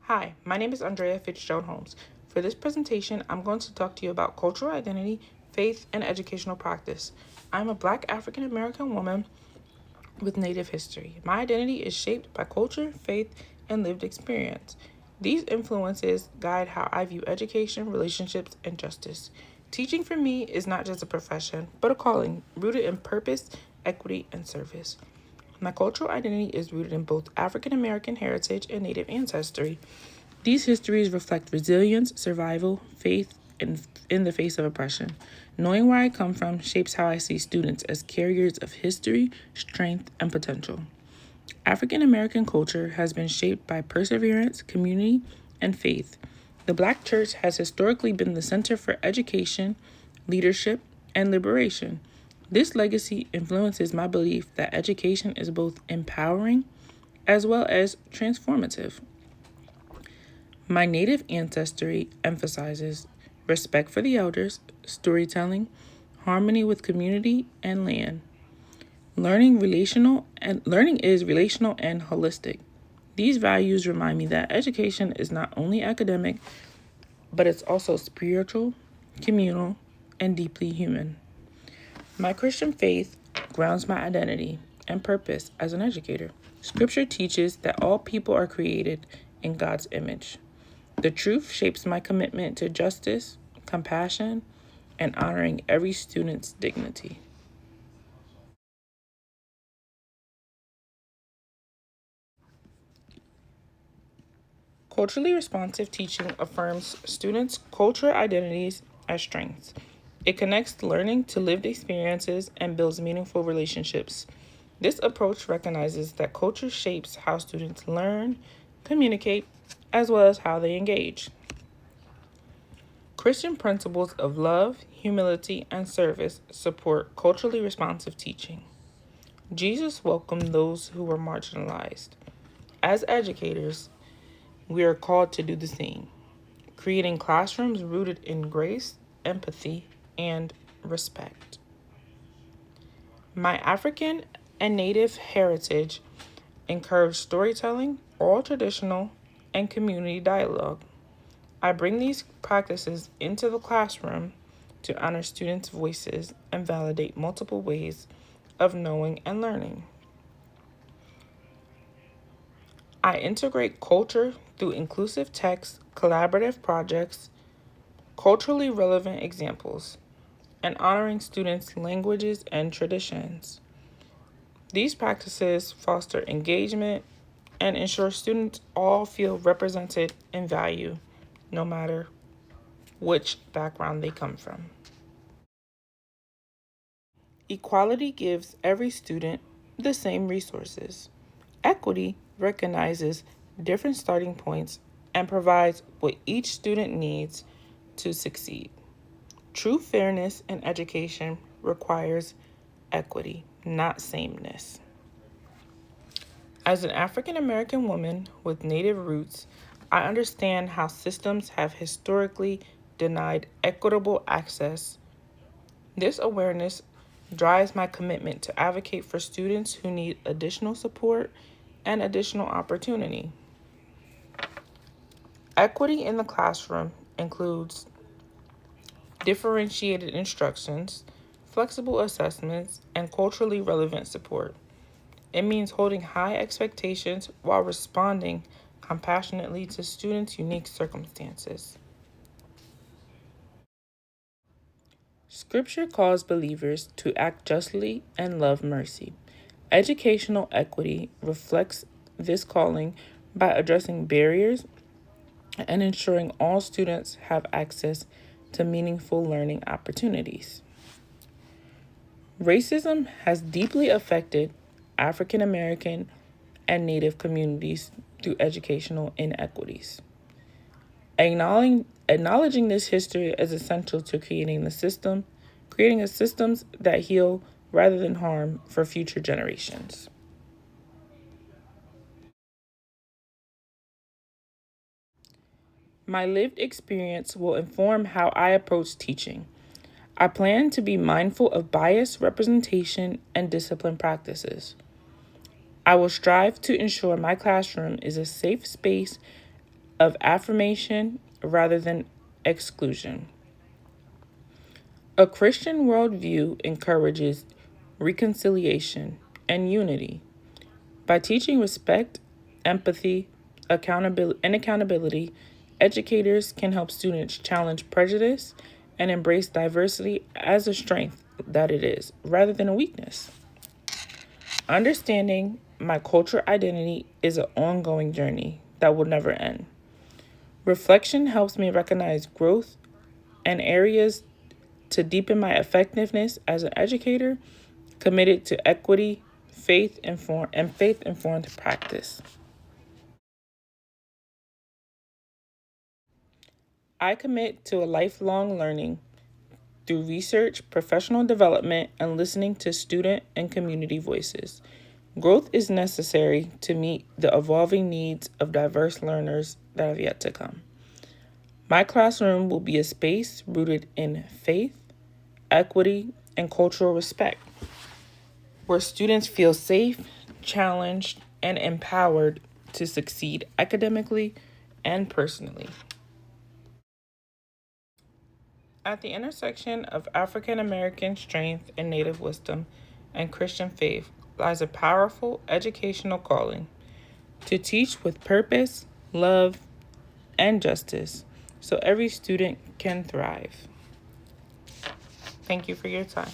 Hi, my name is Andrea Fitzgerald Holmes. For this presentation, I'm going to talk to you about cultural identity, faith, and educational practice. I'm a Black African American woman with Native history. My identity is shaped by culture, faith, and lived experience. These influences guide how I view education, relationships, and justice. Teaching for me is not just a profession, but a calling rooted in purpose, equity, and service. My cultural identity is rooted in both African American heritage and Native ancestry. These histories reflect resilience, survival, faith, and in the face of oppression. Knowing where I come from shapes how I see students as carriers of history, strength, and potential. African American culture has been shaped by perseverance, community, and faith. The Black church has historically been the center for education, leadership, and liberation. This legacy influences my belief that education is both empowering as well as transformative. My Native ancestry emphasizes respect for the elders, storytelling, harmony with community and land. Learning is relational and holistic. These values remind me that education is not only academic, but it's also spiritual, communal, and deeply human. My Christian faith grounds my identity and purpose as an educator. Scripture teaches that all people are created in God's image. The truth shapes my commitment to justice, compassion, and honoring every student's dignity. Culturally responsive teaching affirms students' cultural identities as strengths. It connects learning to lived experiences and builds meaningful relationships. This approach recognizes that culture shapes how students learn, communicate, as well as how they engage. Christian principles of love, humility, and service support culturally responsive teaching. Jesus welcomed those who were marginalized. As educators, we are called to do the same, creating classrooms rooted in grace, empathy, and respect. My African and Native heritage encourage storytelling, oral traditional, and community dialogue. I bring these practices into the classroom to honor students' voices and validate multiple ways of knowing and learning. I integrate culture through inclusive text, collaborative projects, culturally relevant examples, and honoring students' languages and traditions. These practices foster engagement and ensure students all feel represented and valued, no matter which background they come from. Equality gives every student the same resources. Equity recognizes different starting points and provides what each student needs to succeed. True fairness in education requires equity, not sameness. As an African American woman with Native roots, I understand how systems have historically denied equitable access. This awareness drives my commitment to advocate for students who need additional support and additional opportunity. Equity in the classroom includes differentiated instructions, flexible assessments, and culturally relevant support. It means holding high expectations while responding compassionately to students' unique circumstances. Scripture calls believers to act justly and love mercy. Educational equity reflects this calling by addressing barriers and ensuring all students have access to meaningful learning opportunities. Racism has deeply affected African American and Native communities through educational inequities. Acknowledging this history is essential to creating a systems that heal rather than harm for future generations. My lived experience will inform how I approach teaching. I plan to be mindful of bias, representation, and discipline practices. I will strive to ensure my classroom is a safe space of affirmation rather than exclusion. A Christian worldview encourages reconciliation and unity. By teaching respect, empathy, accountability, educators can help students challenge prejudice and embrace diversity as a strength that it is, rather than a weakness. Understanding my cultural identity is an ongoing journey that will never end. Reflection helps me recognize growth and areas to deepen my effectiveness as an educator committed to equity, faith-informed practice. I commit to a lifelong learning through research, professional development, and listening to student and community voices. Growth is necessary to meet the evolving needs of diverse learners that have yet to come. My classroom will be a space rooted in faith, equity, and cultural respect, where students feel safe, challenged, and empowered to succeed academically and personally. At the intersection of African American strength and Native wisdom and Christian faith lies a powerful educational calling to teach with purpose, love, and justice so every student can thrive. Thank you for your time.